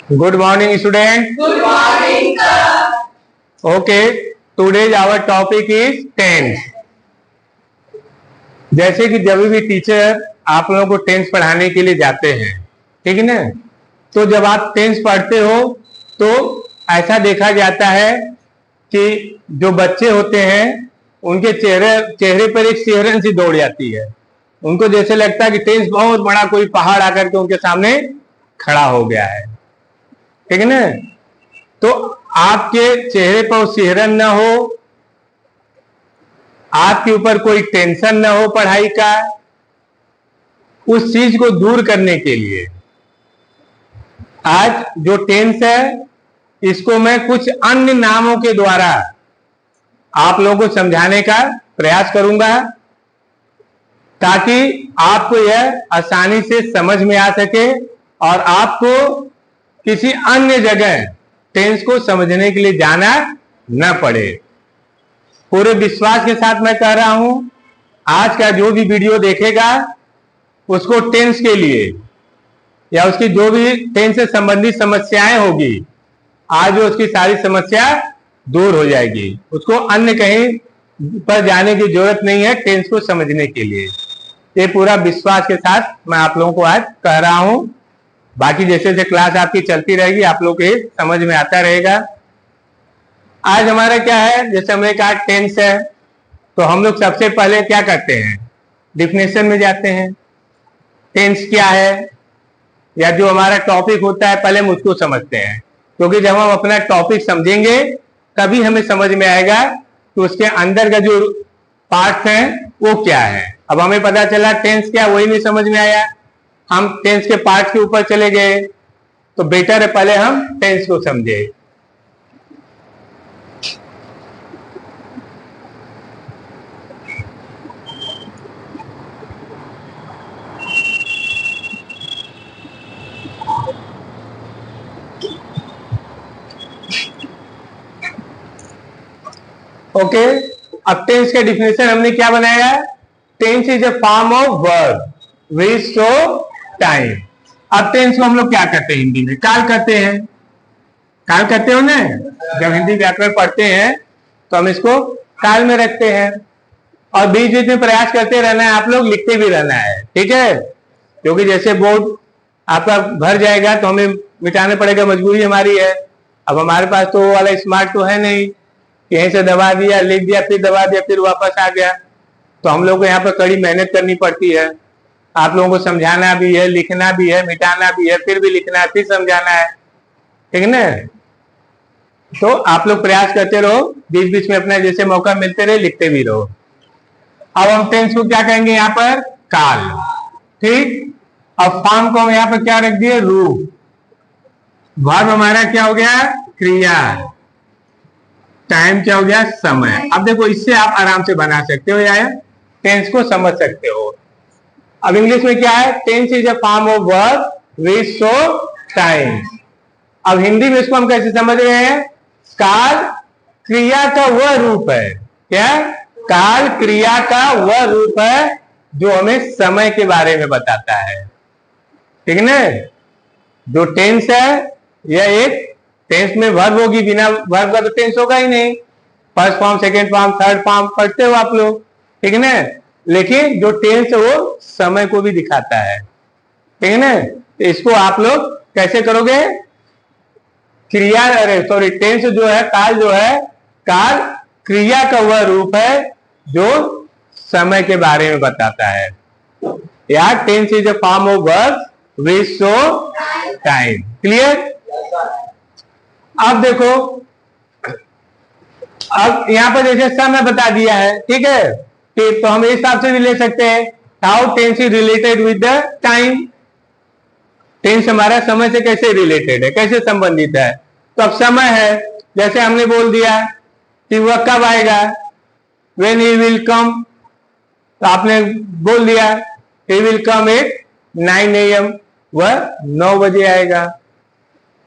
Good morning, student. Good morning, sir. Okay, today's our topic is tense. जैसे कि जब भी टीचर आप लोगों को टेंस पढ़ाने के लिए जाते हैं, ठीक है ना, तो जब आप टेंस पढ़ते हो तो ऐसा देखा जाता है कि जो बच्चे होते हैं उनके चेहरे पर एक सिहरन सी दौड़ जाती है। उनको जैसे लगता है कि टेंस बहुत बड़ा कोई पहाड़ आकर के उनके सामने खड़ा हो गया है, ठीक है ना। तो आपके चेहरे पर सिहरन ना हो, आपके ऊपर कोई टेंशन ना हो पढ़ाई का, उस चीज को दूर करने के लिए आज जो टेंस है इसको मैं कुछ अन्य नामों के द्वारा आप लोगों को समझाने का प्रयास करूंगा ताकि आपको यह आसानी से समझ में आ सके और आपको किसी अन्य जगह टेंस को समझने के लिए जाना न पड़े। पूरे विश्वास के साथ मैं कह रहा हूं, आज का जो भी वीडियो देखेगा उसको टेंस के लिए या उसकी जो भी टेंस से संबंधित समस्याएं होगी, आज उसकी सारी समस्या दूर हो जाएगी। उसको अन्य कहीं पर जाने की जरूरत नहीं है टेंस को समझने के लिए। ये पूरा विश्वास के साथ मैं आप लोगों को आज कह रहा हूं। बाकी जैसे जैसे क्लास आपकी चलती रहेगी आप लोग के समझ में आता रहेगा। आज हमारा क्या है, जैसे हमने कहा टेंस है, तो हम लोग सबसे पहले क्या करते हैं, डिफिनेशन में जाते हैं। टेंस क्या है या जो हमारा टॉपिक होता है पहले हम उसको समझते हैं, क्योंकि जब हम अपना टॉपिक समझेंगे तभी हमें समझ में आएगा कि उसके अंदर का जो पार्ट है वो क्या है। अब हमें पता चला टेंस क्या, वही नहीं समझ में आया, हम टेंस के पार्ट के ऊपर चले गए, तो बेटर है पहले हम टेंस को समझे। ओके, अब टेंस का डिफिनेशन हमने क्या बनाया, tense is a form of verb which show time. अब टेंस को हम लोग क्या करते हैं, हिंदी में काल करते हैं। काल करते हो ना, जब हिंदी व्याकरण पढ़ते हैं तो हम इसको काल में रखते हैं और बीच बीच में प्रयास करते रहना है, आप लोग लिखते भी रहना है, ठीक है। क्योंकि जैसे बोर्ड आपका भर जाएगा तो हमें मिटाना पड़ेगा, मजबूरी हमारी है। अब हमारे पास तो वो वाला स्मार्ट तो है नहीं, यहीं से दबा दिया, लिख दिया, फिर दबा दिया, फिर वापस आ गया। तो हम लोग को यहाँ पर कड़ी मेहनत करनी पड़ती है। आप लोगों को समझाना भी है, लिखना भी है, मिटाना भी है, फिर भी लिखना है, फिर समझाना है, ठीक है ना। तो आप लोग प्रयास करते रहो, बीच बीच में अपना जैसे मौका मिलते रहे लिखते भी रहो। अब हम टेंस को क्या कहेंगे यहाँ पर, काल, ठीक। अब फॉर्म को हम यहाँ पर क्या रख दिए, रूप। वर्ब हमारा क्या हो गया, क्रिया। टाइम क्या हो गया, समय। अब देखो इससे आप आराम से बना सकते हो या टेंस को समझ सकते हो। अब इंग्लिश में क्या है, tense is a form of verb which show time. अब हिंदी में इसको हम कैसे समझ रहे हैं, काल क्रिया का वह रूप है। क्या, काल क्रिया का वह रूप है जो हमें समय के बारे में बताता है, ठीक है ना। जो टेंस है यह एक, टेंस में वर्ब होगी, बिना वर्ब का तो टेंस होगा ही नहीं। First form, second form, third form पढ़ते हो आप लोग, ठीक है ना। लेकिन जो टेंस है वो समय को भी दिखाता है, ठीक है ना। तो इसको आप लोग कैसे करोगे, क्रिया, अरे सॉरी, टेंस जो है, काल जो है, काल क्रिया का वह रूप है जो समय के बारे में बताता है। या tense is a form of verb which show time. Clear. अब देखो, अब यहां पर जैसे समय बता दिया है, ठीक है, कि तो हम इस हिसाब से भी ले सकते हैं, how tense is related with the time. Tense हमारा समय से कैसे रिलेटेड है, कैसे संबंधित है। तो अब समय है, जैसे हमने बोल दिया कि वह कब आएगा, when he will come, तो आपने बोल दिया he will come at 9 AM, वह 9 बजे आएगा,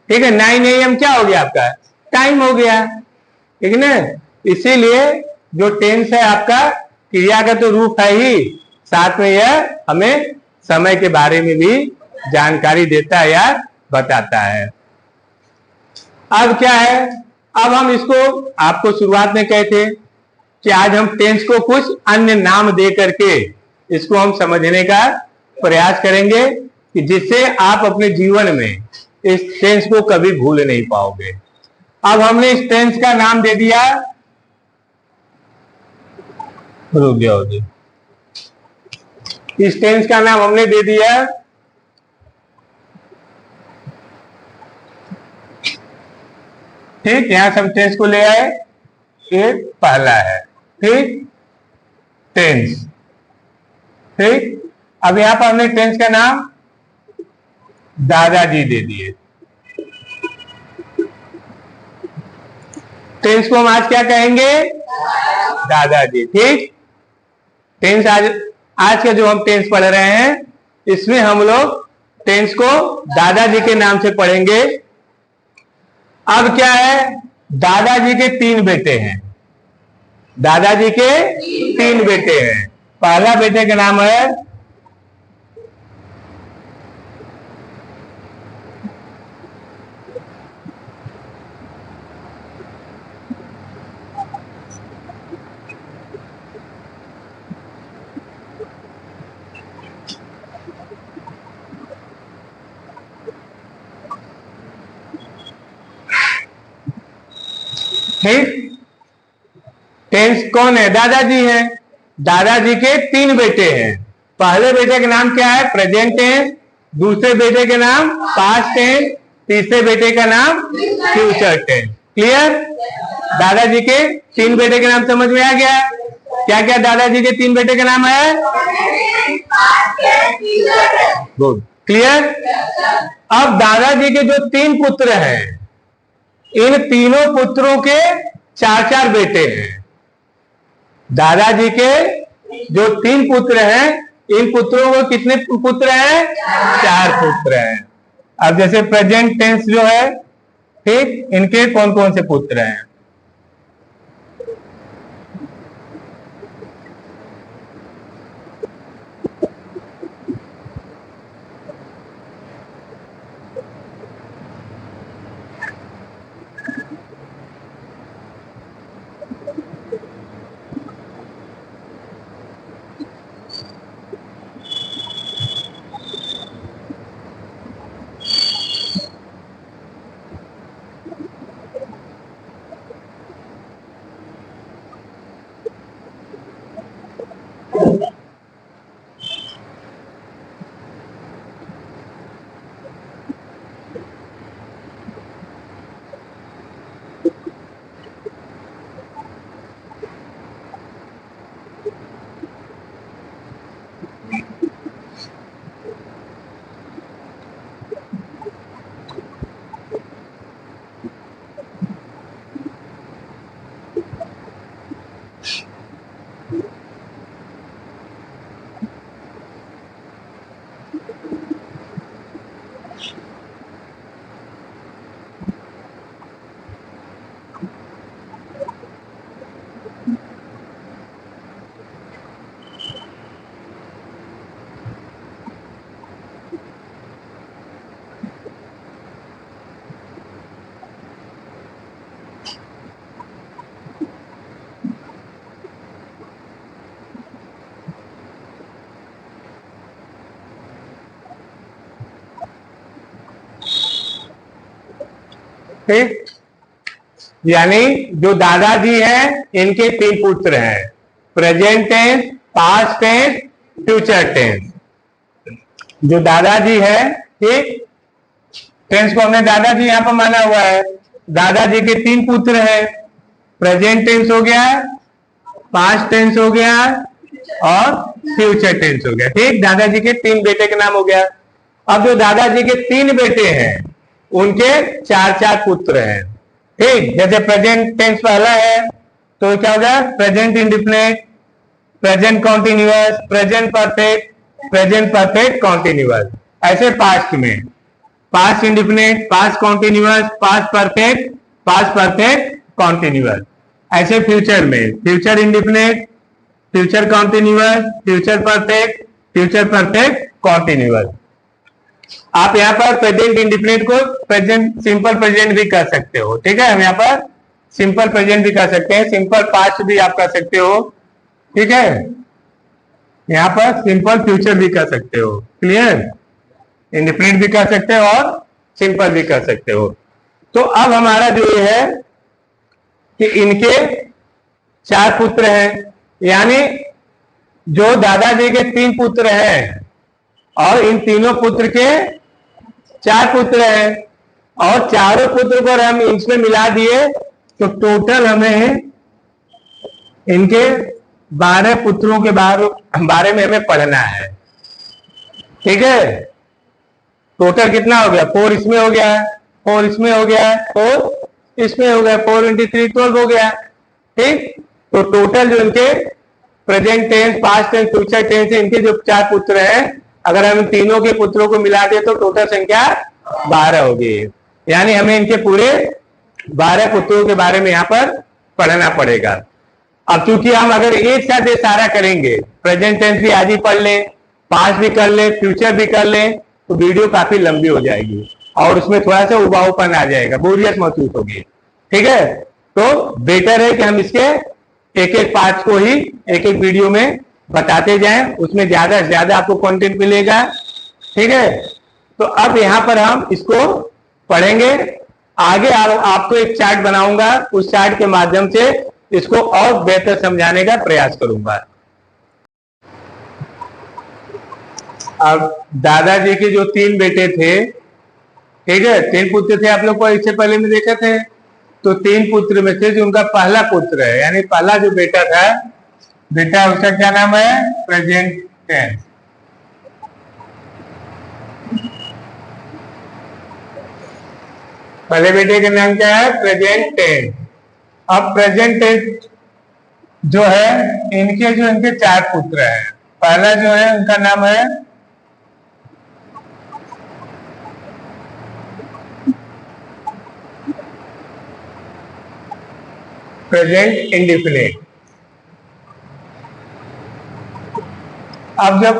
ठीक है। 9 AM क्या हो गया, आपका टाइम हो गया, ठीक है ना। इसीलिए जो टेंस है आपका क्रिया का तो रूप है ही, साथ में यह हमें समय के बारे में भी जानकारी देता है या बताता है। अब क्या है, अब हम इसको आपको शुरुआत में कहे थे कि आज हम टेंस को कुछ अन्य नाम दे करके इसको हम समझने का प्रयास करेंगे कि जिससे आप अपने जीवन में इस टेंस को कभी भूल नहीं पाओगे। अब हमने इस टेंस का नाम दे दिया, रुक जाओ जी, इस टेंस का नाम हमने दे दिया ठीक, यहां से हम टेंस को ले आए, ये पहला है ठीक, टेंस ठीक। अब यहां पर हमने टेंस का नाम दादाजी दे दिए। टेंस को हम आज क्या कहेंगे, दादाजी ठीक। टेंस आज का जो हम टेंस पढ़ रहे हैं इसमें हम लोग टेंस को दादाजी के नाम से पढ़ेंगे। अब क्या है, दादाजी के 3 बेटे हैं, दादाजी के 3 बेटे हैं। पहला बेटे का नाम है ठीक। टेंस कौन है, दादाजी है। दादाजी के 3 बेटे हैं। पहले बेटे का नाम क्या है, प्रेजेंट टेंस। दूसरे बेटे के नाम पास्ट टेंस। तीसरे बेटे का नाम फ्यूचर टेंस। क्लियर। दादाजी के 3 बेटे के नाम समझ में आ गया। क्या क्या दादाजी के 3 बेटे के नाम है, गुड क्लियर। अब दादाजी के जो 3 पुत्र हैं, इन तीनों पुत्रों के 4-4 बेटे हैं। दादाजी के जो 3 पुत्र हैं, इन पुत्रों को कितने पुत्र हैं, 4 पुत्र हैं। अब जैसे प्रेजेंट टेंस जो है ठीक, इनके कौन कौन से पुत्र हैं, ठीक। यानी जो दादाजी हैं, इनके 3 पुत्र हैं, present tense, past tense, future tense. जो दादाजी है ठीक, टेंस को हमने दादाजी यहां पर माना हुआ है। दादाजी के 3 पुत्र हैं, प्रेजेंट टेंस हो गया, पास्ट टेंस हो गया और फ्यूचर टेंस हो गया ठीक। दादाजी के 3 बेटे के नाम हो गया। अब जो दादाजी के 3 बेटे हैं, उनके 4-4 पुत्र हैं ठीक। जैसे प्रेजेंट टेंस पहला है तो क्या होगा, present indefinite, present continuous, present perfect, present perfect continuous. ऐसे पास्ट में past indefinite, past continuous, past perfect continuous. ऐसे फ्यूचर में future indefinite, future continuous, future perfect continuous. आप यहाँ पर प्रेजेंट इंडिफिनिट को प्रेजेंट सिंपल प्रेजेंट भी कर सकते हो, ठीक है। हम यहाँ पर सिंपल प्रेजेंट भी कर सकते हैं, सिंपल पास्ट भी आप कर सकते हो, ठीक है। यहाँ पर सिंपल फ्यूचर भी कर सकते हो, क्लियर। इंडिफिनिट भी कर सकते हो और सिंपल भी कर सकते हो। तो अब हमारा जो ये है कि इनके 4 पुत्र हैं, यानी जो दादाजी के 3 पुत्र हैं और इन तीनों पुत्र के 4 पुत्र हैं, और चारों पुत्र को हम इसमें मिला दिए तो टोटल हमें इनके 12 पुत्रों के बारे में हमें पढ़ना है, ठीक है। टोटल कितना हो गया, 4 इसमें हो गया, 4 इसमें हो गया, 4 इसमें हो गया, 4 × 3 12 हो गया, ठीक। तो टोटल जो इनके present tense, past tense, future tense, इनके जो 4 पुत्र हैं, अगर हम तीनों के पुत्रों को मिला दे तो टोटल संख्या 12 होगी। यानी हमें इनके पूरे 12 पुत्रों के बारे में यहाँ पर पढ़ना पड़ेगा। अब चूंकि हम अगर एक साथ ये सारा करेंगे, प्रेजेंट टेंस भी आज ही पढ़ लें, पास्ट भी कर लें, फ्यूचर भी कर लें, तो वीडियो काफी लंबी हो जाएगी और उसमें थोड़ा सा उबाऊपन आ जाएगा, बोरियत महसूस होगी, ठीक है। तो बेटर है कि हम इसके एक एक पार्ट को ही एक एक वीडियो में बताते जाएं, उसमें ज्यादा से ज्यादा आपको कंटेंट मिलेगा, ठीक है। तो अब यहाँ पर हम इसको पढ़ेंगे। आगे आपको एक चार्ट बनाऊंगा, उस चार्ट के माध्यम से इसको और बेहतर समझाने का प्रयास करूंगा। अब दादाजी के जो 3 बेटे थे, ठीक है, 3 पुत्र थे, आप लोग को इससे पहले में देखे थे। तो 3 पुत्र में से जो उनका पहला पुत्र है, यानी पहला जो बेटा था, बेटा उसका क्या नाम है, प्रेजेंट टेंस। पहले बेटे का नाम क्या है, प्रेजेंट टेंस। अब प्रेजेंट टेंस जो है, इनके 4 पुत्र हैं। पहला जो है उनका नाम है प्रेजेंट इंडिफिनिट। अब जब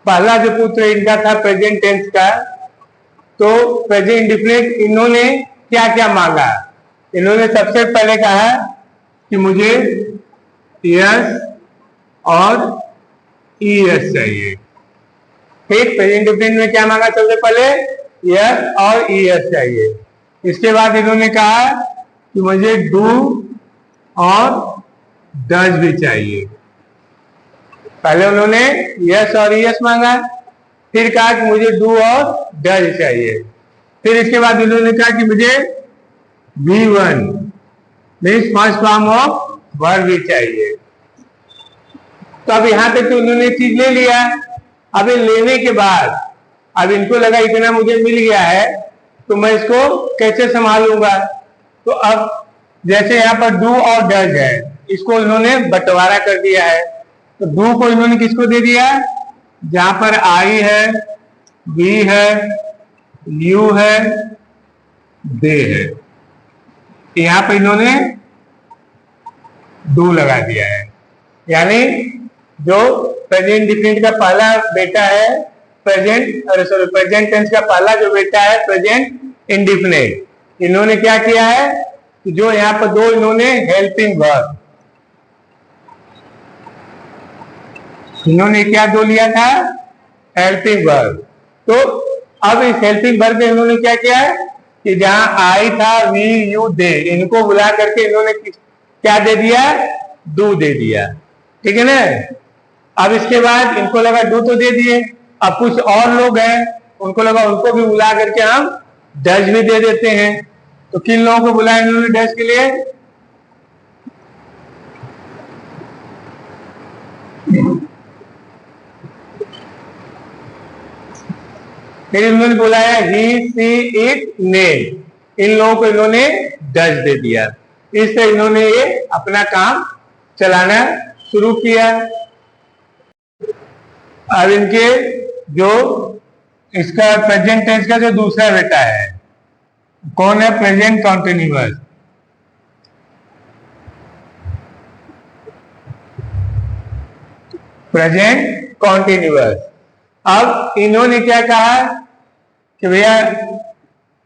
पहला जो पुत्र इनका था प्रेजेंट टेंस का, तो प्रेजेंट इंडिफिनिट इन्होंने क्या क्या मांगा। इन्होंने सबसे पहले कहा कि मुझे यस और ईएस चाहिए, ठीक। प्रेजेंट इंडिफिनिट में क्या मांगा, सबसे पहले यस और ईएस चाहिए। इसके बाद इन्होंने कहा कि मुझे डू और डज भी चाहिए। पहले उन्होंने यस और यस मांगा, फिर कहा कि मुझे डू और डज चाहिए, फिर इसके बाद उन्होंने कहा कि मुझे V1 means first form of verb भी चाहिए। तो अब यहां तक तो उन्होंने चीज ले लिया। अब लेने के बाद अब इनको लगा इतना मुझे मिल गया है, तो मैं इसको कैसे संभालूंगा। तो अब जैसे यहाँ पर डू और डज है, इसको इन्होंने बंटवारा कर दिया है। तो डू को इन्होंने किसको दे दिया, जहां पर आई है, बी है, यू है, दे है, यहां पर इन्होंने डू लगा दिया है। यानी जो प्रेजेंट इंडिफिनिट का पहला बेटा है, प्रेजेंट टेंस का पहला जो बेटा है प्रेजेंट इंडिफिनिट, इन्होंने क्या किया है कि जो यहाँ पर 2 इन्होंने हेल्पिंग वर्ब, इन्होंने क्या 2 लिया था, हेल्पिंग वर्ब। तो अब इस हेल्पिंग वर्ब में इन्होंने क्या किया है कि जहां आई था, वी, यू, दे, इनको बुला करके इन्होंने क्या दे दिया, डू दे दिया, ठीक है ना। अब इसके बाद इनको लगा डू तो दे दिए, अब कुछ और लोग हैं, उनको लगा उनको भी बुला करके हम डज भी दे देते हैं। तो किन लोगों को बुलाया इन्होंने डज के लिए, फिर इन्होंने बुलाया ही, सी, इट, ने, इन लोगों को इन्होंने डज दे दिया। इससे इन्होंने ये अपना काम चलाना शुरू किया। अब इनके जो इसका प्रेजेंट टेंस का जो दूसरा बेटा है, कौन है, प्रेजेंट कॉन्टिन्यूअस। Present continuous. अब इन्होंने क्या कहा कि भैया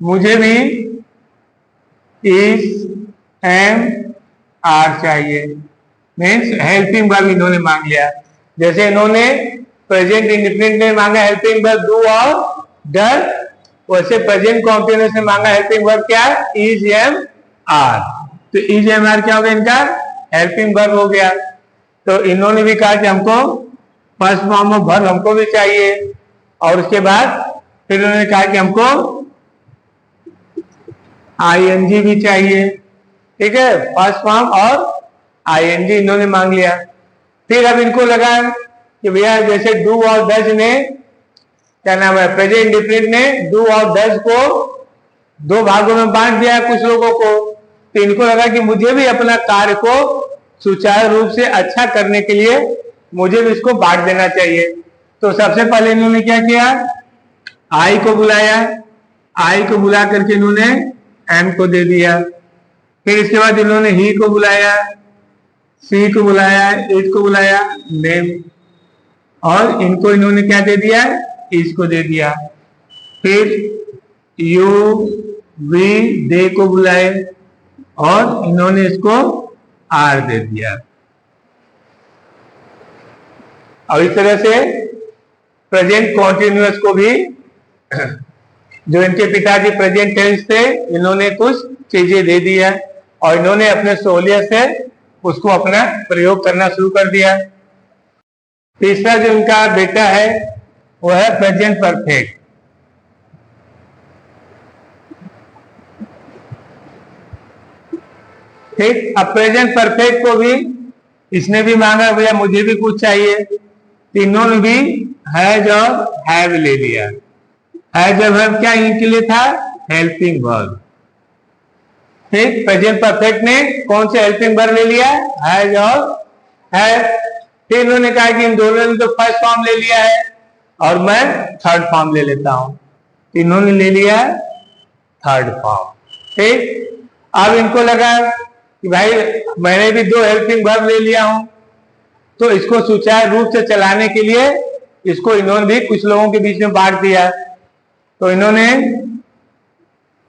मुझे भी इज एम आर चाहिए, मीन्स हेल्पिंग वर्ब इन्होंने मांग लिया। जैसे इन्होंने प्रेजेंट इंडिफिनिट में मांगा हेल्पिंग वर्ब डू और डर, वैसे प्रेजेंट कॉन्टिन्यूअस में मांगा हेल्पिंग वर्ब क्या, इज एम आर। तो इज एम आर क्या हो गया, इनका हेल्पिंग वर्ब हो गया। तो इन्होंने भी कहा कि हमको फर्स्ट फॉर्म ऑफ वर्ब हमको भी चाहिए, और उसके बाद फिर उन्होंने कहा कि हमको आईएनजी भी चाहिए। ठीक है, फर्स्ट फॉर्म और आईएनजी इन्होंने मांग लिया। फिर अब इनको लगा कि भैया जैसे डू और डज ने, क्या नाम है, प्रेजेंट इंडेफिनिट ने डू और डज को दो भागों में बांट दिया कुछ लोगों को, तो इनको लगा कि मुझे भी अपना कार्य को सुचारू रूप से अच्छा करने के लिए मुझे भी इसको बांट देना चाहिए। तो सबसे पहले इन्होंने क्या किया, आई को बुलाया, आई को बुला करके इन्होंने एम को दे दिया। फिर इसके बाद इन्होंने ही को बुलाया, सी को बुलाया, इट को बुलाया, नेम, और इनको इन्होंने क्या दे दिया, इसको दे दिया। फिर यू वी दे को बुलाए और इन्होंने इसको आर दे दिया। और इस तरह से प्रेजेंट कॉन्टिन्यूअस को भी, जो इनके पिताजी प्रेजेंट टेंस थे, इन्होंने कुछ चीजें दे दिया और इन्होंने अपने सहूलियत से उसको अपना प्रयोग करना शुरू कर दिया। तीसरा जो इनका बेटा है वो है प्रेजेंट परफेक्ट। ठीक, अब प्रेजेंट परफेक्ट को भी इसने भी मांगा, भैया मुझे भी कुछ चाहिए। तीनों ने भी हैज और हैव ले लिया। हैज और हैव क्या इनके लिए था, हेल्पिंग वर्ब। ठीक, प्रेजेंट परफेक्ट ने कौन से हेल्पिंग वर्ब ले लिया, हैज और हैव। फिर इन्होंने कहा कि इन दोनों ने तो फर्स्ट फॉर्म ले लिया है और मैं थर्ड फॉर्म ले लेता हूं। इन्होंने ले लिया थर्ड फॉर्म। ठीक, अब इनको लगा कि भाई मैंने भी दो हेल्पिंग वर्ब ले लिया हूं, तो इसको सुचारू रूप से चलाने के लिए इसको इन्होंने भी कुछ लोगों के बीच में बांट दिया। तो इन्होंने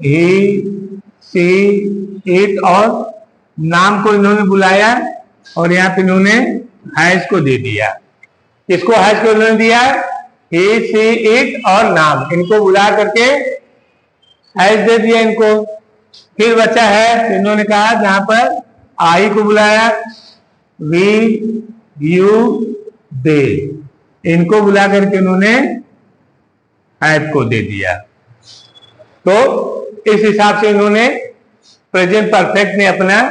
ही, सी, इट और नाम को इन्होंने बुलाया और यहाँ पे इन्होंने हैज को दे दिया। किसको हैज को इन्होंने दिया, ही, सी, इट और नाम, इनको बुला करके हैज दे दिया इनको। फिर बचा है, तो इन्होंने कहा जहां पर आई को बुलाया, वी, यू, दे, इनको बुला करके उन्होंने हैव को दे दिया। तो इस हिसाब से इन्होंने प्रेजेंट परफेक्ट ने अपना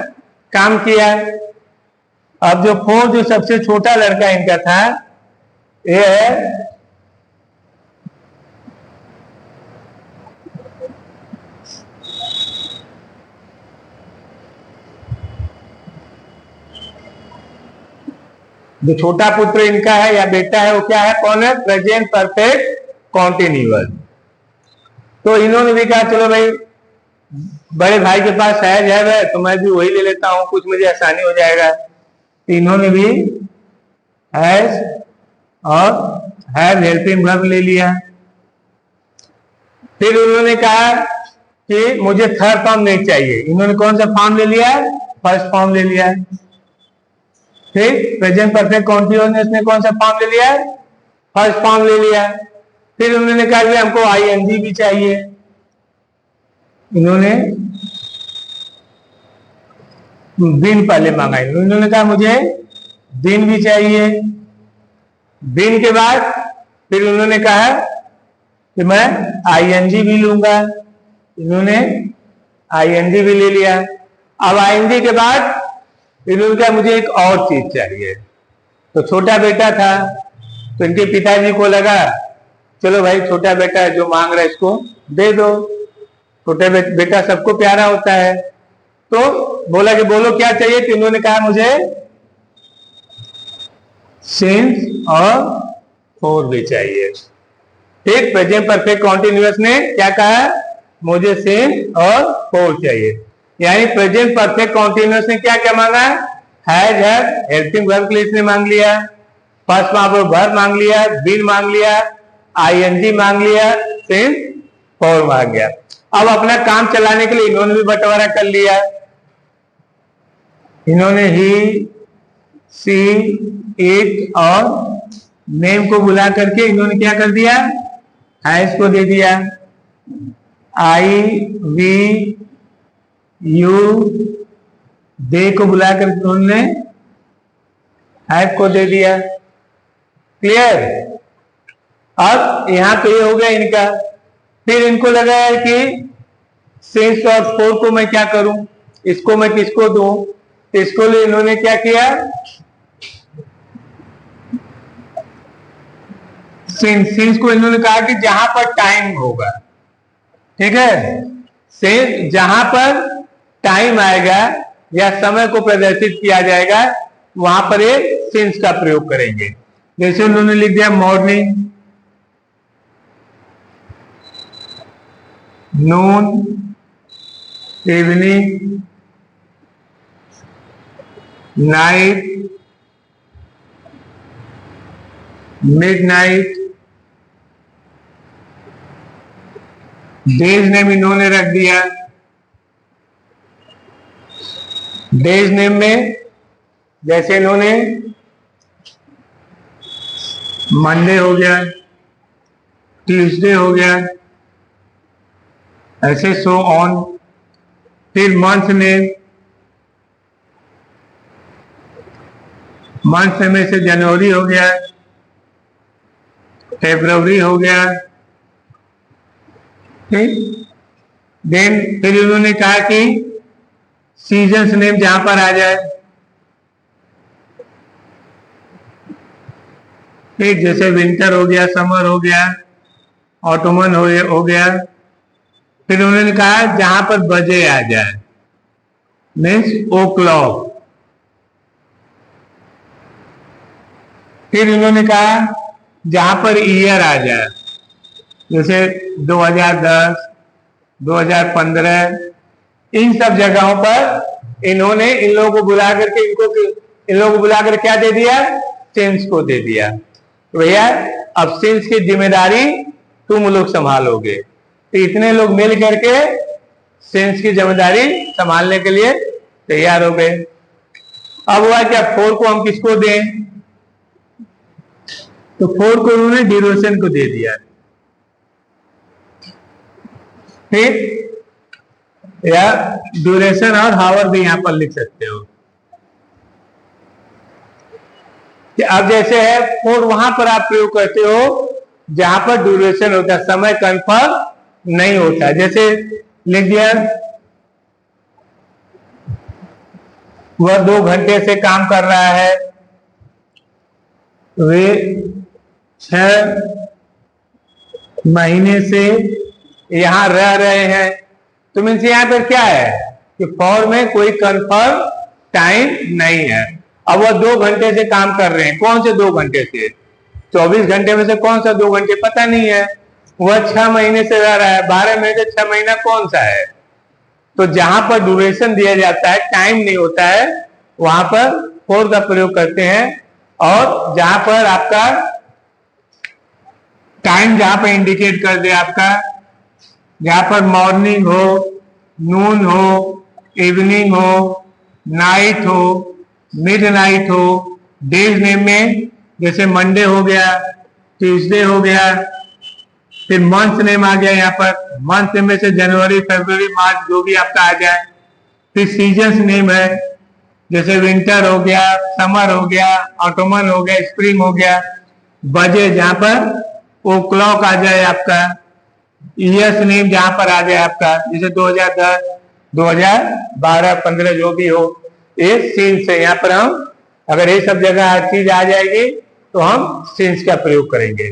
काम किया। अब जो फोर्थ, जो सबसे छोटा लड़का इनका था, ये है जो छोटा पुत्र इनका है या बेटा है, वो क्या है, कौन है, प्रेजेंट परफेक्ट कॉन्टिन्यूअस। तो इन्होंने भी कहा चलो भाई बड़े भाई के पास हैज है तो मैं भी वही ले लेता हूं, कुछ मुझे आसानी हो जाएगा। तो इन्होंने भी हैज और हैव हेल्पिंग वर्ब ले लिया। फिर उन्होंने कहा कि मुझे थर्ड फॉर्म नहीं चाहिए, इन्होंने कौन सा फॉर्म ले लिया, फर्स्ट फॉर्म ले लिया। ठीक, प्रेजेंट परफेक्ट कॉन्टिन्यूअस ने कौन सा फॉर्म ले लिया, फर्स्ट फॉर्म ले लिया। फिर उन्होंने कहा कि हमको आईएनजी भी चाहिए, इन्होंने बिन पहले मांगा, इन्होंने कहा मुझे बिन भी चाहिए। बिन के बाद फिर उन्होंने कहा कि मैं आईएनजी भी लूंगा, इन्होंने आईएनजी भी ले लिया। अब आईएनजी के बाद इन्होंने कहा मुझे एक और चीज चाहिए। तो छोटा बेटा था, तो इनके पिताजी को लगा चलो भाई छोटा बेटा जो मांग रहा है इसको दे दो, छोटा बेटा सबको प्यारा होता है। तो बोला कि बोलो क्या चाहिए, तो इन्होंने कहा मुझे सिंस और फोर भी चाहिए। ठीक, प्रेजेंट परफेक्ट कॉन्टिन्यूअस ने क्या कहा, मुझे सिंस और फोर चाहिए। यानी प्रेजेंट परफेक्ट कॉन्टिन्यूअस ने क्या क्या मांगा, हैज, हैव, हेल्पिंग वर्ब के लिए इसने मांग लिया, फर्स्ट फॉर्म ऑफ वर्ब मांग लिया, बीन मांग लिया, आईएनजी मांग लिया, सिंस फॉर मांग गया। अब अपना काम चलाने के लिए इन्होंने भी बंटवारा कर लिया। इन्होंने ही, सी, इट और नेम को बुला करके इन्होंने क्या कर दिया, हैज को दे दिया। आई, वी, यू, दे को बुला कर उन्होंने हैव को दे दिया। क्लियर? अब यहां तो ये हो गया इनका। फिर इनको लगा है कि सिंस और फोर को मैं क्या करूं, इसको मैं किसको दूं, इसको लिए इन्होंने क्या किया, सिंस को इन्होंने कहा कि जहां पर टाइम होगा, ठीक है, सिंस जहां पर टाइम आएगा या समय को प्रदर्शित किया जाएगा वहां पर ये सिंस का प्रयोग करेंगे। जैसे उन्होंने लिख दिया morning, noon, evening, night, midnight. Days name इन्होंने रख दिया। डेज नेम में जैसे इन्होंने मंडे हो गया, ट्यूसडे हो गया, ऐसे सो ऑन। फिर मंथ नेम, मंथ में से जनवरी हो गया, फरवरी हो गया, ठीक। देन फिर उन्होंने कहा कि सीजन्स नेम जहां पर आ जाए, ठीक, जैसे विंटर हो गया, समर हो गया, ऑटोमन हो गया। फिर उन्होंने कहा जहां पर बजे आ जाए, मीन्स ओ क्लॉक। फिर उन्होंने कहा जहां पर ईयर आ जाए, जैसे 2010, 2015, इन सब जगहों पर इन्होंने इन लोगों को बुला करके इन लोगों को बुलाकर क्या दे दिया, सिंस को दे दिया। तो भैया अब सिंस की जिम्मेदारी तुम लोग संभालोगे। तो इतने लोग मिल करके सिंस की जिम्मेदारी संभालने के लिए तैयार हो गए। अब हुआ क्या, फोर को हम किसको दें, तो फोर को उन्होंने ड्यूरेशन को दे दिया। ठीक, या ड्यूरेशन और हावर भी यहां पर लिख सकते हो कि अब जैसे है फोर वहां पर आप प्रयोग करते हो जहां पर ड्यूरेशन होता है, समय कंफर्म नहीं होता। जैसे लिख दिया वह 2 घंटे से काम कर रहा है, वे 6 महीने से यहां रह रहे हैं। तो मीन्स यहां पर क्या है कि फॉर में कोई कंफर्म टाइम नहीं है। अब वह 2 घंटे से काम कर रहे हैं, कौन से 2 घंटे से, 24 घंटे में से कौन सा 2 घंटे पता नहीं है। वह 6 महीने से रह रहा है, 12 में से 6 महीना कौन सा है। तो जहां पर ड्यूरेशन दिया जाता है, टाइम नहीं होता है, वहां पर फोर का प्रयोग करते हैं। और जहां पर आपका टाइम जहां पर इंडिकेट कर दे, आपका जहां पर मॉर्निंग हो, नून हो, इवनिंग हो, नाइट हो, मिडनाइट हो, डेज नेम में जैसे मंडे हो गया, ट्यूसडे हो गया, फिर मंथ नेम आ गया, यहाँ पर मंथ में से जनवरी, फरवरी, मार्च जो भी आपका आ जाए। फिर सीजन्स नेम है, जैसे विंटर हो गया, समर हो गया, ऑटोमन हो गया, स्प्रिंग हो गया। बजे जहां पर वो क्लॉक आ जाए आपका। ईयर्स नेम जहां पर आ जाए आपका, जैसे 2010, 2012, 15 जो भी हो, ये सिंस है। यहाँ पर हम अगर ये सब जगह हर चीज आ जाएगी तो हम सिंस का प्रयोग करेंगे।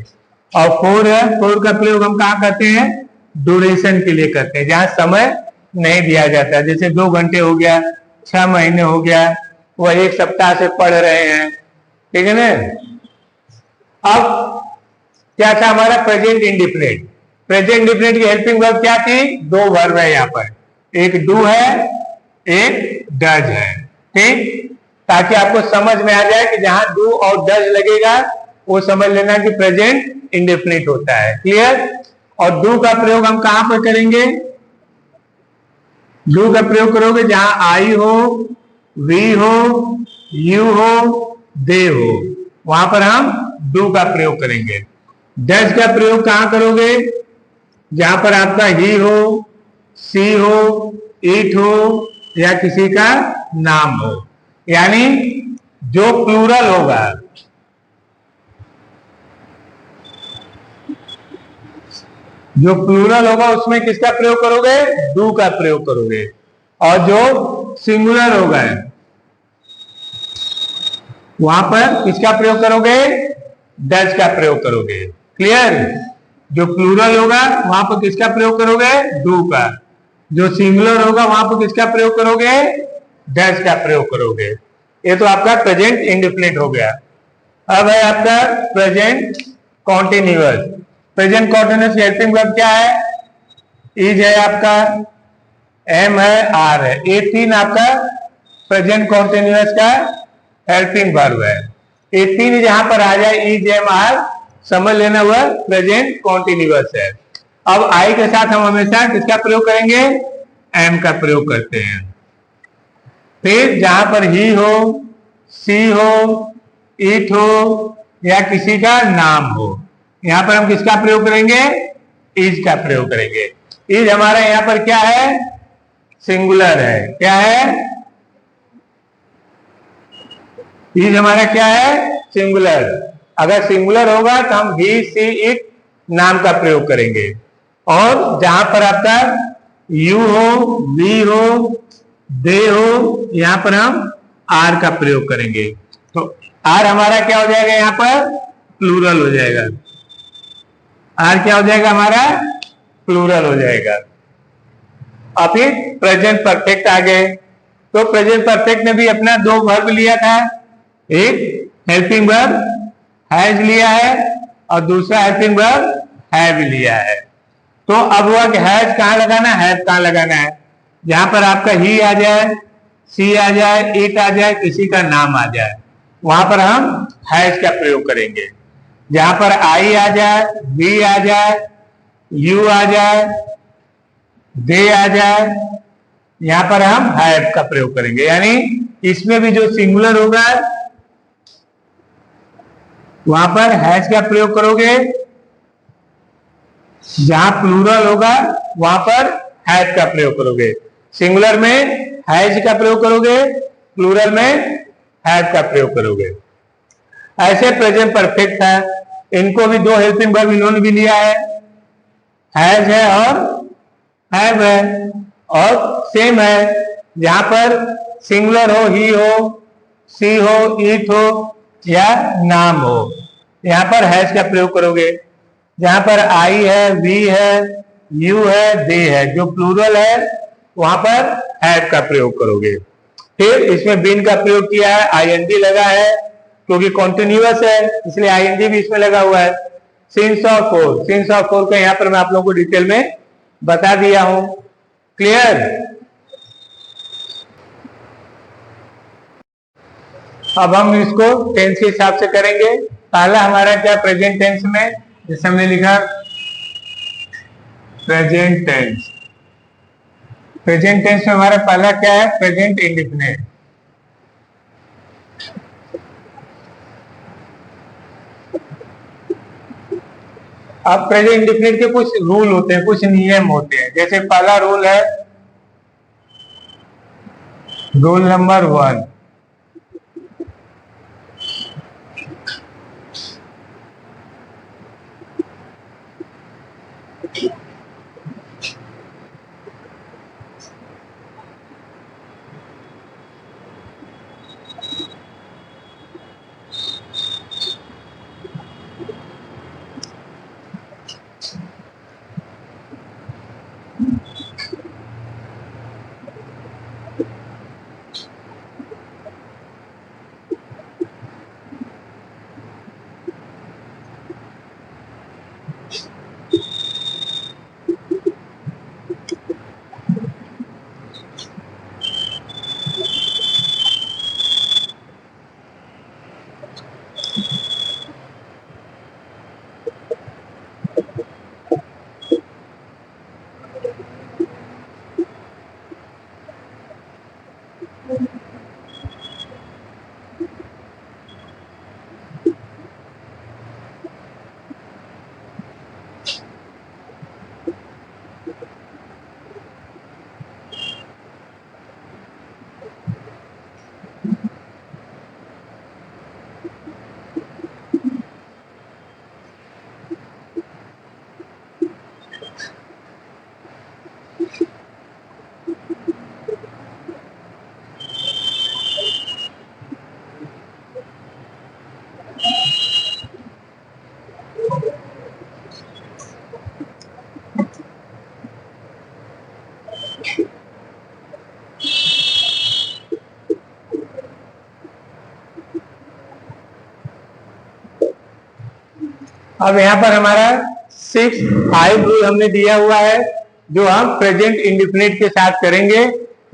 और फोर है, फोर का प्रयोग हम कहाँ करते हैं, ड्यूरेशन के लिए करते हैं, जहां समय नहीं दिया जाता। जैसे 2 घंटे हो गया, 6 महीने हो गया, वह 1 सप्ताह से पढ़ रहे हैं, ठीक है ना। अब क्या था हमारा प्रेजेंट इंडिफिनिट। प्रेजेंट इंडिफिनिट की हेल्पिंग वर्ब क्या थी, 2 वर्ब है यहाँ पर, एक डू है, एक डज है, ठीक, ताकि आपको समझ में आ जाए कि जहां डू और डज लगेगा वो समझ लेना कि प्रेजेंट इंडेफिनिट होता है। क्लियर? और डू का प्रयोग हम कहां पर करेंगे? डू का प्रयोग करोगे जहां आई हो, वी हो, यू हो, दे हो, वहां पर हम डू का प्रयोग करेंगे। डज का प्रयोग कहां करोगे? जहां पर आपका ही हो, सी हो, इट हो या किसी का नाम हो, यानी जो प्लूरल होगा, जो प्लूरल होगा उसमें किसका प्रयोग करोगे? डू का प्रयोग करोगे। और जो सिंगुलर होगा वहां पर किसका प्रयोग करोगे? डज का प्रयोग करोगे। क्लियर? जो प्लूरल होगा वहां पर किसका प्रयोग करोगे? डू का। जो सिंगुलर होगा वहां पर किसका प्रयोग करोगे? डज का प्रयोग करोगे। ये तो आपका प्रेजेंट इंडेफिनिट हो गया। अब है आपका present continuous. Present continuous helping verb क्या है? इज है आपका, एम है, आर है। ये तीन आपका प्रेजेंट कॉन्टिन्यूअस का हेल्पिंग वर्ब है। ये तीन जहां पर आ जाए, इज, एम, आर, समझ लेना हुआ प्रेजेंट कॉन्टिन्यूअस है। अब आई के साथ हम हमेशा किसका प्रयोग करेंगे? एम का प्रयोग करते हैं। फिर जहां पर ही हो, सी हो, इट हो या किसी का नाम हो, यहां पर हम किसका प्रयोग करेंगे? इज का प्रयोग करेंगे। इज हमारा यहां पर क्या है? सिंगुलर है। क्या है? इज हमारा क्या है? सिंगुलर। अगर सिंगुलर होगा तो हम ही, सी, इट नाम का प्रयोग करेंगे। और जहां पर आपका यू हो, वी हो, दे हो, यहां पर हम आर का प्रयोग करेंगे। तो आर हमारा क्या हो जाएगा? यहां पर प्लूरल हो जाएगा। आर क्या हो जाएगा? हमारा प्लूरल हो जाएगा। अब फिर प्रेजेंट परफेक्ट आ गए। तो प्रेजेंट परफेक्ट ने भी अपना दो वर्ब लिया था। एक हेल्पिंग वर्ब हैज लिया है और दूसरा हेल्पिंग वर्ब हैव लिया है। तो अब हुआ कि हैज कहां लगाना है, हैव कहां लगाना है? जहां पर आपका ही आ जाए, सी आ जाए, इट आ जाए, किसी का नाम आ जाए, वहां पर हम हैज का प्रयोग करेंगे। जहां पर आई आ जाए, वी आ जाए, यू आ जाए, दे आ जाए, यहां पर हम हैव का प्रयोग करेंगे। यानी इसमें भी जो सिंगुलर होगा वहां पर हैज का प्रयोग करोगे, जहां प्लूरल होगा वहां पर हैव का प्रयोग करोगे। सिंगुलर में हैज का प्रयोग करोगे, प्लूरल में हैव का प्रयोग करोगे। ऐसे प्रेजेंट परफेक्ट है। इनको भी दो हेल्पिंग वर्ब इन्होंने भी लिया है, हैज है और हैव है। और सेम है, जहां पर सिंगुलर हो, ही हो, सी हो, इट हो या नाम हो, यहां पर हैज का प्रयोग करोगे। जहां पर आई है, वी है, यू है, दे है, जो प्लूरल है वहां पर हैव का प्रयोग करोगे। फिर इसमें बीन का प्रयोग किया है, आईएनडी लगा है क्योंकि कॉन्टिन्यूअस है, इसलिए आईएनडी भी इसमें लगा हुआ है। Since of four, since of four का यहां पर मैं आप लोगों को डिटेल में बता दिया हूं। क्लियर? अब हम इसको टेंस के हिसाब से करेंगे। पहला हमारा क्या प्रेजेंट टेंस में, जैसे हमने लिखा प्रेजेंट टेंस। प्रेजेंट टेंस में हमारा पहला क्या है? Present indefinite. अब प्रेजेंट इंडेफिनिट के कुछ रूल होते हैं, कुछ नियम होते हैं। जैसे पहला रूल है रूल नंबर 1, अब यहाँ पर हमारा 6 रूल हमने दिया हुआ है, जो हम प्रेजेंट इंडिफिनिट के साथ करेंगे,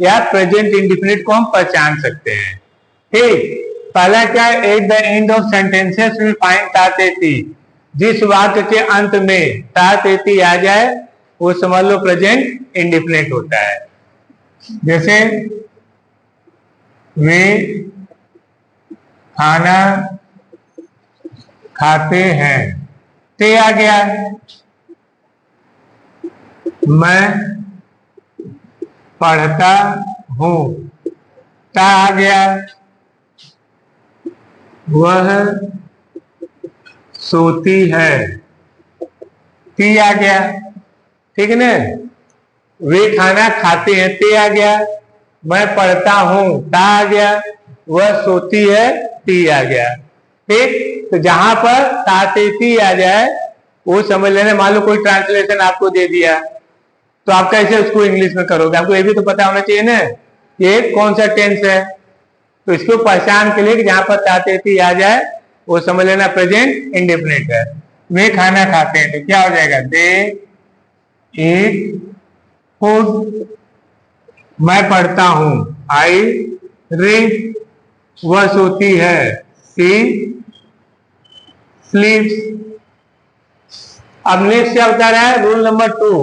या प्रेजेंट इंडिफिनिट को हम पहचान सकते हैं। ठीक, पहला क्या है, at the end of sentences we find तातेती। जिस वाक्य के अंत में तातेती आ जाए वो समझ लो प्रेजेंट इंडिफिनिट होता है। जैसे वे खाना खाते हैं, ते आ गया। मैं पढ़ता हूं, ता आ गया। वह सोती है, ती आ गया। ठीक है ना, वे खाना खाते हैं, ते आ गया। मैं पढ़ता हूं, ता आ गया। वह सोती है, ती आ गया। ठीक, तो जहां पर तातेती आ जाए वो समझ लेना। मान लो कोई ट्रांसलेशन आपको दे दिया, तो आप कैसे उसको इंग्लिश में करोगे? आपको ये भी तो पता होना चाहिए ना ये कौन सा टेंस है। तो इसको पहचान के लिए जहां पर तातेती आ जाए वो समझ लेना प्रेजेंट इंडेफिनिट है। वे खाना खाते हैं, तो क्या हो जाएगा? दे ईट फूड। मैं पढ़ता हूं, आई रीड। वह सोती है, शी स्लीप्स। अब नेक्स्ट क्या बता रहा है? Rule number 2,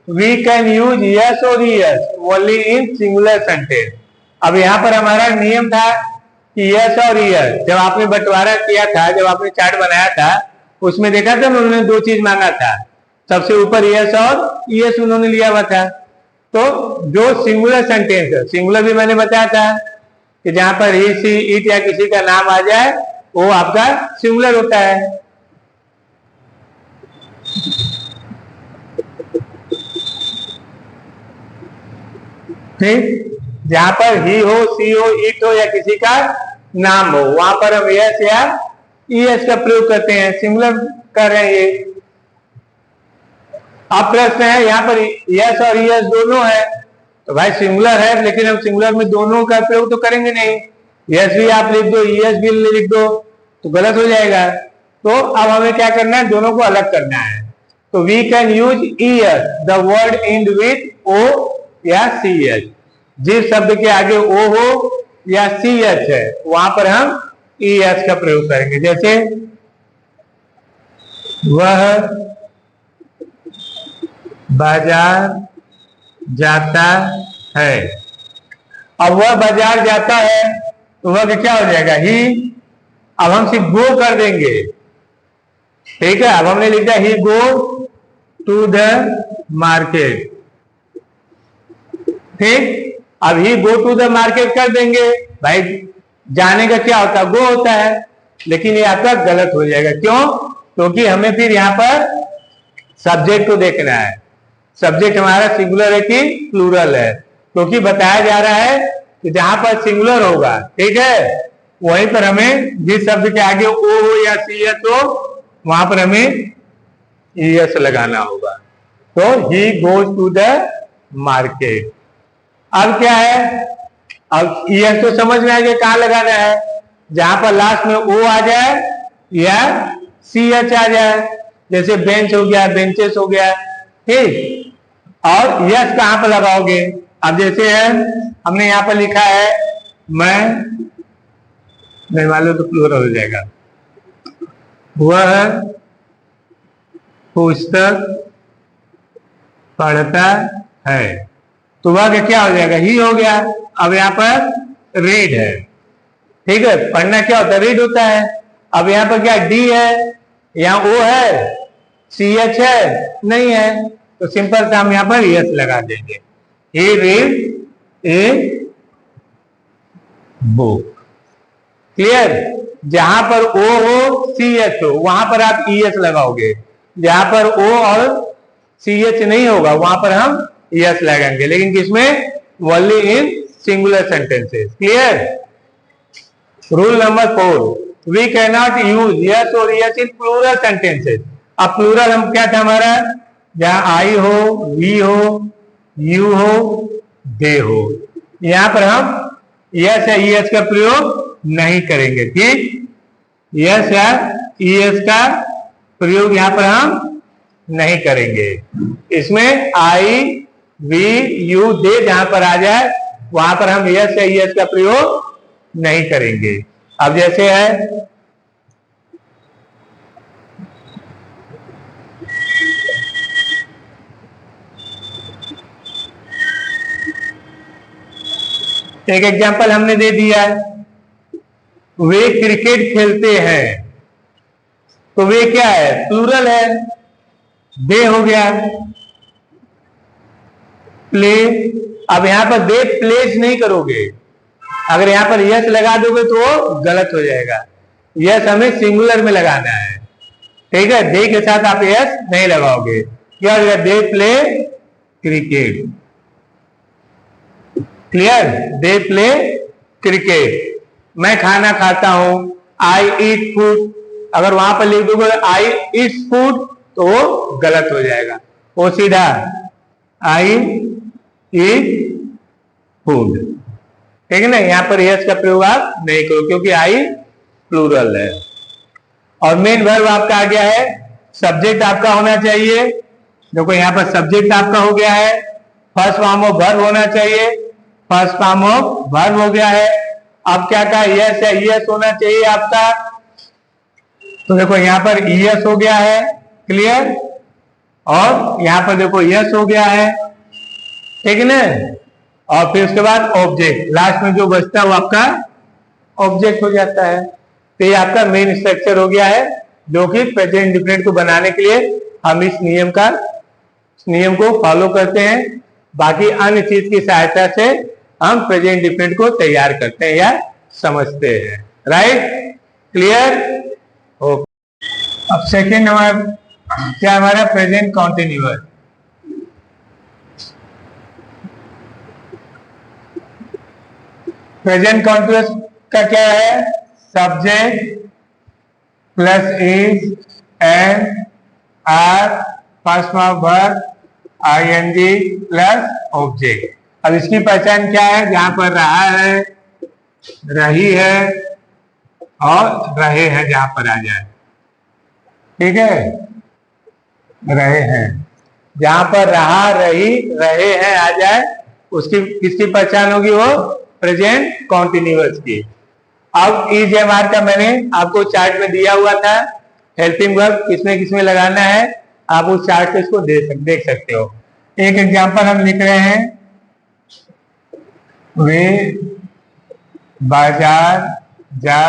we can use yes और yes only in singular sentence. अब यहां पर हमारा नियम था कि यस और यस, जब आपने बंटवारा किया था, जब आपने चार्ट बनाया था, उसमें देखा था उन्होंने 2 चीज मांगा था। सबसे ऊपर यस और यस उन्होंने लिया हुआ था। तो जो सिंगुलर सेंटेंस है, सिंगुलर भी मैंने बताया था कि जहां पर ही, सी, इट या किसी का नाम आ जाए वो आपका सिंगुलर होता है। ठीक, जहां पर ही हो, सी हो, इट हो या किसी का नाम हो, वहां पर हम यस या ईएस का प्रयोग करते हैं, सिंगुलर कर रहे हैं ये। अब प्रश्न है यहाँ पर यस और ईएस दोनों है, तो भाई सिंगुलर है लेकिन हम सिंगुलर में दोनों का प्रयोग तो करेंगे नहीं। यस भी आप लिख दो, ईएस भी लिख दो तो गलत हो जाएगा। तो अब हमें क्या करना है? दोनों को अलग करना है। तो we can use ES the word end with O या सी एच। जिस शब्द के आगे ओ हो या सी एच है वहां पर हम ई एस का प्रयोग करेंगे। जैसे वह बाजार जाता है। अब वह बाजार जाता है तो वह क्या हो जाएगा? ही। अब हम सिर्फ गो कर देंगे, ठीक है। अब हमने लिख दिया ही गो टू द मार्केट। ठीक, अब ही गो टू द मार्केट कर देंगे। भाई जाने का क्या होता है? गो होता है, लेकिन ये आपका गलत हो जाएगा। क्यों? क्योंकि हमें फिर यहां पर सब्जेक्ट को देखना है। सब्जेक्ट हमारा सिंगुलर है कि प्लूरल है? क्योंकि बताया जा रहा है कि जहां पर सिंगुलर होगा, ठीक है, वहीं पर हमें जिस शब्द के आगे ओ हो या सी एस हो वहां पर हमें ई एस लगाना होगा। तो he goes to the market. अब क्या है? अब ई एस तो समझ में आ गया कहां लगाना है। जहां पर लास्ट में ओ आ जाए या सी एच आ जाए, जैसे बेंच हो गया, बेंचेस हो गया, ठीक। और यस कहां पर लगाओगे? अब जैसे है हमने यहां पर लिखा है मैं, नहीं मालूम तो प्लूरल हो जाएगा। वह पुस्तक पढ़ता है, तो वह क्या हो जाएगा? ही हो गया। अब यहां पर रीड है, ठीक है, पढ़ना क्या होता है? रीड होता है। अब यहां पर क्या डी है, यहां ओ है, सी एच है, नहीं है, तो सिंपल सा हम यहां पर यस लगा देंगे। ही रीड ए बुक। क्लियर? जहां पर ओ हो, सी एच हो, वहां पर आप ई एस लगाओगे। जहां पर ओ और सी एच नहीं होगा वहां पर हम यस लगाएंगे, लेकिन किसमें? Only in singular sentences. Clear? Rule number 4, we can not use yes और यस इन प्लूरल सेंटेंसेस। अब प्लूरल हम क्या था हमारा? जहां आई हो, वी हो, यू हो, दे हो, यहां पर हम यस या ईएस का प्रयोग नहीं करेंगे। ठीक, यस या ईएस का प्रयोग यहां पर हम नहीं करेंगे। इसमें आई, वी, यू, दे जहां पर आ जाए वहां पर हम यस या ईएस का प्रयोग नहीं करेंगे। अब जैसे है एक एग्जांपल हमने दे दिया है, वे क्रिकेट खेलते हैं, तो वे क्या है? प्लूरल है, दे हो गया। प्ले, अब यहां पर दे प्लेस नहीं करोगे, अगर यहां पर यस लगा दोगे तो वो गलत हो जाएगा। यस हमें सिंगुलर में लगाना है, ठीक है? दे के साथ आप यस नहीं लगाओगे। क्या होगा? They play cricket. Clear? They play cricket. मैं खाना खाता हूं, आई ईट फूड, अगर वहां पर लिख दोगे आई ईट फूड तो वो गलत हो जाएगा, वो सीधा आई ईट फूड। ठीक है ना? यहां पर यस का प्रयोग आप नहीं करो क्योंकि आई प्लूरल है। और मेन वर्ब आपका आ गया है, सब्जेक्ट आपका होना चाहिए। देखो यहां पर सब्जेक्ट आपका हो गया है, फर्स्ट फॉर्म ऑफ वर्ब होना चाहिए, फर्स्ट फॉर्म ऑफ वर्ब हो गया है। अब क्या कहा? यस या ईएस होना चाहिए आपका, तो देखो यहां पर ईएस हो गया है। क्लियर? और यहां पर देखो यस हो गया है, ठीक है ना? और फिर उसके बाद ऑब्जेक्ट, लास्ट में जो बचता है वो आपका ऑब्जेक्ट हो जाता है। तो ये आपका मेन स्ट्रक्चर हो गया है, जो कि प्रेजेंट इंडेफिनिट को बनाने के लिए हम इस नियम को फॉलो करते हैं। बाकी अन्य चीज की सहायता से हम प्रेजेंट इंडेफिनिट को तैयार करते हैं या समझते हैं। राइट? क्लियर? ओके। अब सेकेंड नंबर क्या हमारा? Present continuous. प्रेजेंट कॉन्टिन्यूअस का क्या है? Subject plus is and are first form verb ING plus object. अब इसकी पहचान क्या है? जहां पर रहा है, रही है और रहे हैं जहां पर आ जाए। ठीक है? रहे हैं, जहां पर रहा, रही, रहे हैं आ जाए, उसकी किसकी पहचान होगी? वो प्रेजेंट कॉन्टिन्यूअस की। अब इज एम आर का मैंने आपको चार्ट में दिया हुआ था, हेल्पिंग वर्ब किसमें लगाना है, आप उस चार्ट पे इसको देख सकते हो। एक एग्जांपल हम लिख रहे हैं, वे बाजार जा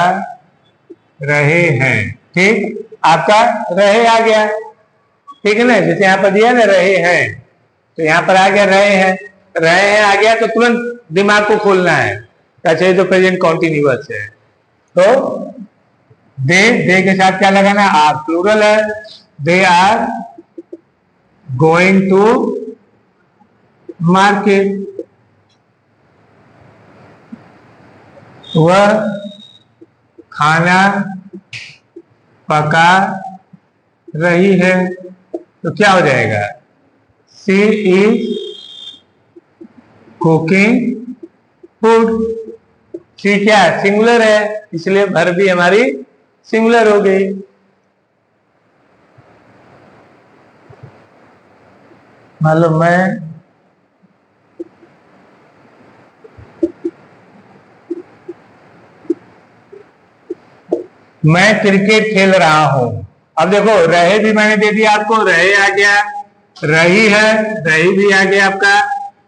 रहे हैं। ठीक, आपका रहे आ गया, ठीक है ना? जैसे यहाँ पर दिया ना रहे हैं, तो यहाँ पर आ गया रहे हैं आ गया, तो तुरंत दिमाग को खोलना है, अच्छा तो प्रेजेंट कॉन्टिन्यूअस है। तो दे के साथ क्या लगाना? आर, प्लूरल है, they are going to market, वह खाना पका रही है, तो क्या हो जाएगा? She is cooking food. She क्या है? सिंगुलर है, इसलिए वर्ब भी हमारी सिंगुलर हो गई। मान लो मैं क्रिकेट खेल रहा हूं। अब देखो रहे भी मैंने दे दिया आपको, रहे आ गया, रही है, रही भी आ गया आपका,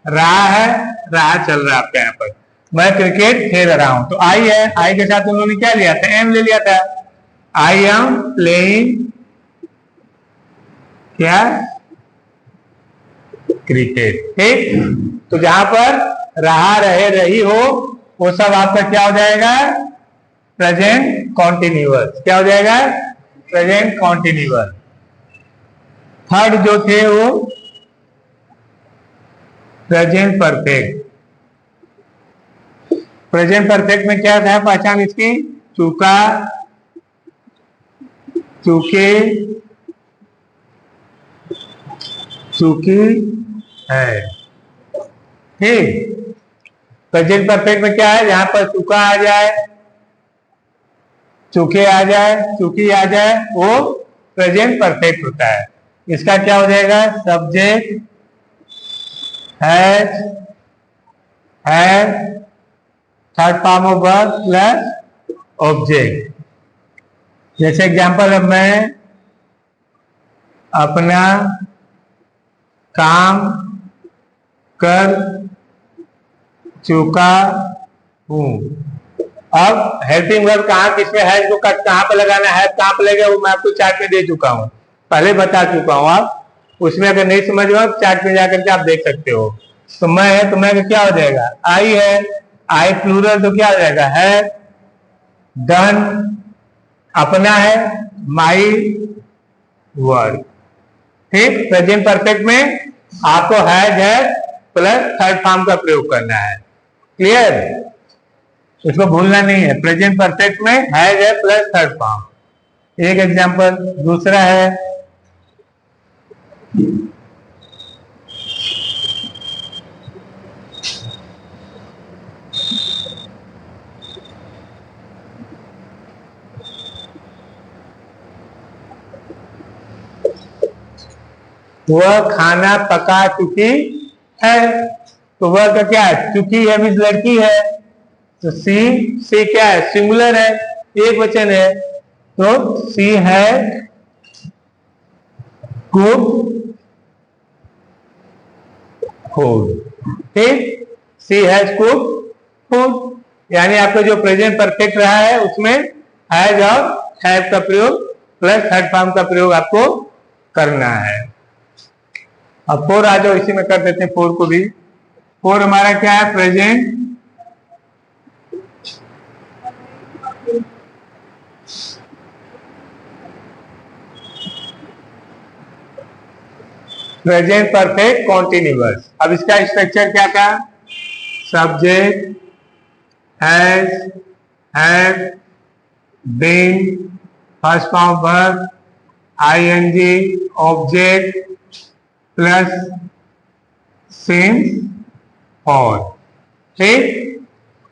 रहा है, रहा चल रहा है आपका यहाँ पर। मैं क्रिकेट खेल रहा हूं, तो आई है, आई के साथ उन्होंने क्या लिया था? एम ले लिया था। आई एम प्लेइंग क्या? क्रिकेट। ठीक, तो जहां पर रहा, रहे, रही हो, वो सब आपका क्या हो जाएगा? Present continuous. क्या हो जाएगा? Present continuous. थर्ड जो थे वो प्रेजेंट परफेक्ट। प्रेजेंट परफेक्ट में क्या है पहचान इसकी? चूका, चूके, चूकी है। ठीक, प्रेजेंट परफेक्ट में क्या है? जहां पर चूका आ जाए, चूके आ जाए, चूकी आ जाए, वो प्रेजेंट परफेक्ट होता है। इसका क्या हो जाएगा? Subject, has, have, third form of verb plus object. जैसे एग्जांपल है, मैं अपना काम कर चुका हूं। अब हेल्पिंग वर्ब कहाँ किसमें है, इसको कहाँ पे लगाना है, कहाँ पे लगेगा, वो मैं आपको चार्ट में दे चुका हूँ, पहले बता चुका हूँ। आप उसमें अगर नहीं समझ रहे हो चार्ट में जाकर के आप देख सकते हो। तो मैं है, तो मैं का क्या हो जाएगा? आई है, आई प्लूरल तो क्या हो जाएगा? है। डन अपना है, माई वर्क। ठीक, प्रेजेंट परफेक्ट में आपको हैज है प्लस थर्ड फॉर्म का प्रयोग करना है। क्लियर? इसको भूलना नहीं है। प्रेजेंट परफेक्ट में हैज है प्लस थर्ड फॉर्म। एक एग्जांपल दूसरा है, वह खाना पका चुकी है। तो वह का क्या है? चुकी है मीन्स लड़की है। तो सी क्या है? सिंगुलर है, एक वचन है। तो सी है कुक फूड। ठीक, सी हैज कुक फूड, यानी आपका जो प्रेजेंट परफेक्ट रहा है उसमें हैज और हैव का प्रयोग प्लस थर्ड फॉर्म का प्रयोग आपको करना है। अब फोर आ जाओ, इसी में कर देते हैं फोर को भी। फोर हमारा क्या है? Present present perfect continuous. अब इसका स्ट्रक्चर क्या था? Subject, has, have, been, first form verb, ING, object plus since और। ठीक,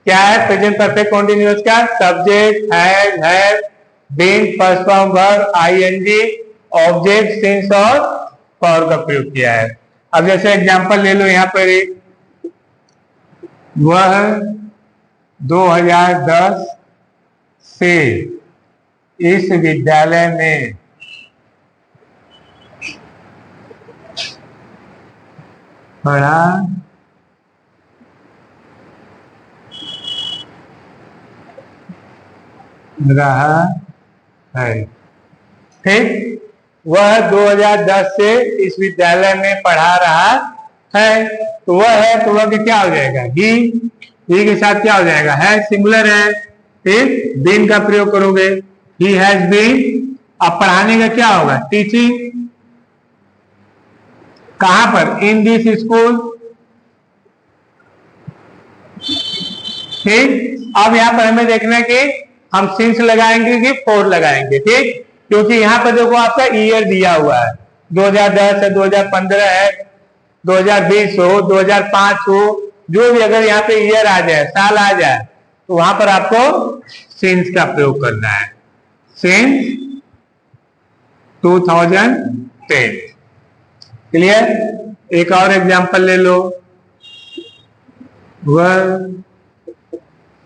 क्या है प्रेजेंट परफेक्ट कॉन्टिन्यूअस का? Subject, has, have, been, first form verb, ING, object, since और फॉर का प्रयोग किया है। अब जैसे एग्जांपल ले लो यहां पर एक, वह 2010 से इस विद्यालय में पढ़ा रहा है। ठीक, वह 2010 से इस विद्यालय में पढ़ा रहा है। तो वह है, तो वह क्या हो जाएगा? ही के साथ क्या हो जाएगा? है, सिंगुलर है। ठीक, बीन का प्रयोग करोगे, ही हैज बीन। अब पढ़ाने का क्या होगा? टीचिंग। कहां पर? In this school. ठीक, अब यहां पर हमें देखना है कि हम सिंस लगाएंगे कि फोर लगाएंगे। ठीक, क्योंकि यहां पर देखो आपका ईयर दिया हुआ है, 2010 है, 2015 है, 2020 हो, 2005 हो, जो भी अगर यहाँ पे ईयर आ जाए, साल आ जाए, तो वहां पर आपको सिंस का प्रयोग करना है। सिंस 2010। क्लियर? एक और एग्जांपल ले लो, वह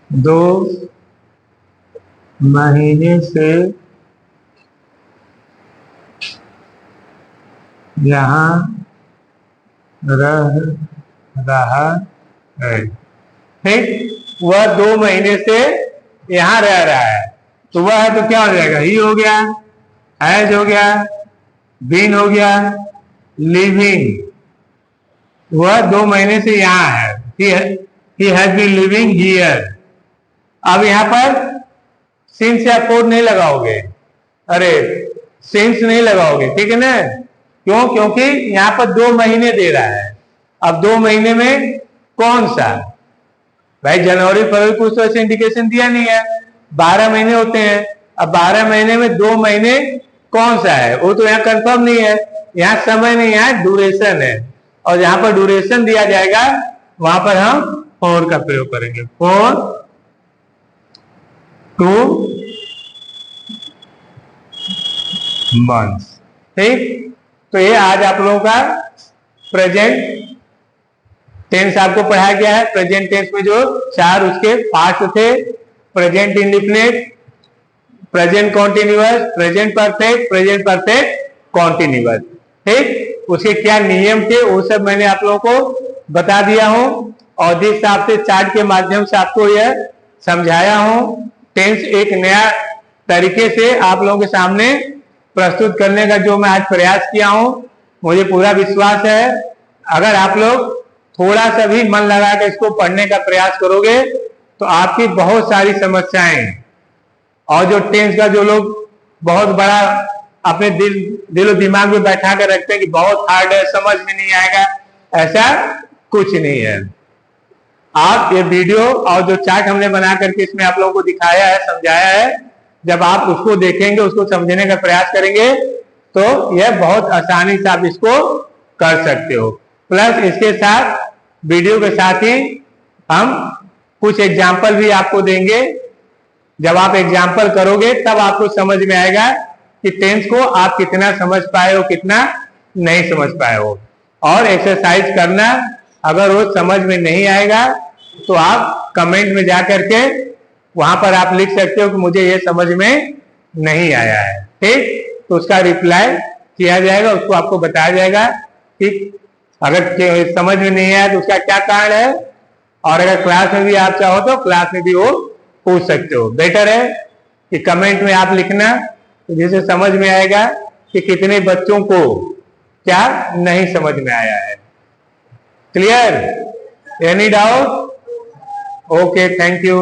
2 महीने से यहाँ रह रहा है। ठीक, वह 2 महीने से यहाँ रह रहा है। तो वह है, तो क्या हो जाएगा? ही हो गया, हैज हो गया, बीन हो गया, लिविंग। वह 2 महीने से यहाँ है, he has been living here. अब यहाँ पर सिंस या फोर नहीं लगाओगे, अरे सिंस नहीं लगाओगे, ठीक है ना? क्यों? क्योंकि यहाँ पर 2 महीने दे रहा है, अब 2 महीने में कौन सा? भाई जनवरी फरवरी कुछ तो ऐसे इंडिकेशन दिया नहीं है, 12 महीने होते हैं। अब 12 महीने में 2 महीने कौन सा है वो तो यहाँ कंफर्म नहीं है, यहाँ समय नहीं है, ड्यूरेशन है। और जहां पर ड्यूरेशन दिया जाएगा वहां पर हम फॉर का प्रयोग करेंगे, फॉर 2 मंथ्स। ठीक, तो ये आज आप लोगों का प्रेजेंट टेंस आपको पढ़ाया गया है। प्रेजेंट टेंस में जो 4 उसके पार्ट थे, present indefinite, present continuous, present perfect, present perfect continuous. ठीक, उसके क्या नियम थे वो सब मैंने आप लोगों को बता दिया हूं और जिस हिसाब से चार्ट के माध्यम से आपको यह समझाया हूं, टेंस एक नया तरीके से आप लोगों के सामने प्रस्तुत करने का जो मैं आज प्रयास किया हूं, मुझे पूरा विश्वास है अगर आप लोग थोड़ा सा भी मन लगा कर इसको पढ़ने का प्रयास करोगे तो आपकी बहुत सारी समस्याएं और जो टेंस का जो लोग बहुत बड़ा अपने दिलो दिमाग में बैठा कर रखते हैं कि बहुत हार्ड है, समझ में नहीं आएगा, ऐसा कुछ नहीं है। आप ये वीडियो और जो चार्ट हमने बना करके इसमें आप लोगों को दिखाया है, समझाया है, जब आप उसको देखेंगे, उसको समझने का प्रयास करेंगे तो यह बहुत आसानी से आप इसको कर सकते हो। प्लस इसके साथ वीडियो के साथ ही हम कुछ एग्जाम्पल भी आपको देंगे। जब आप एग्जाम्पल करोगे तब आपको समझ में आएगा कि टेंस को आप कितना समझ पाए हो, कितना नहीं समझ पाए हो। और एक्सरसाइज करना, अगर वो समझ में नहीं आएगा तो आप कमेंट में जा करके वहां पर आप लिख सकते हो कि मुझे ये समझ में नहीं आया है। ठीक, तो उसका रिप्लाई किया जाएगा, उसको आपको बताया जाएगा कि अगर समझ में नहीं आया तो उसका क्या कारण है, और अगर क्लास में भी आप चाहो तो क्लास में भी वो पूछ सकते हो। बेटर है कि कमेंट में आप लिखना, तो जिससे समझ में आएगा कि कितने बच्चों को क्या नहीं समझ में आया है। Clear? Any doubt? Okay, thank you.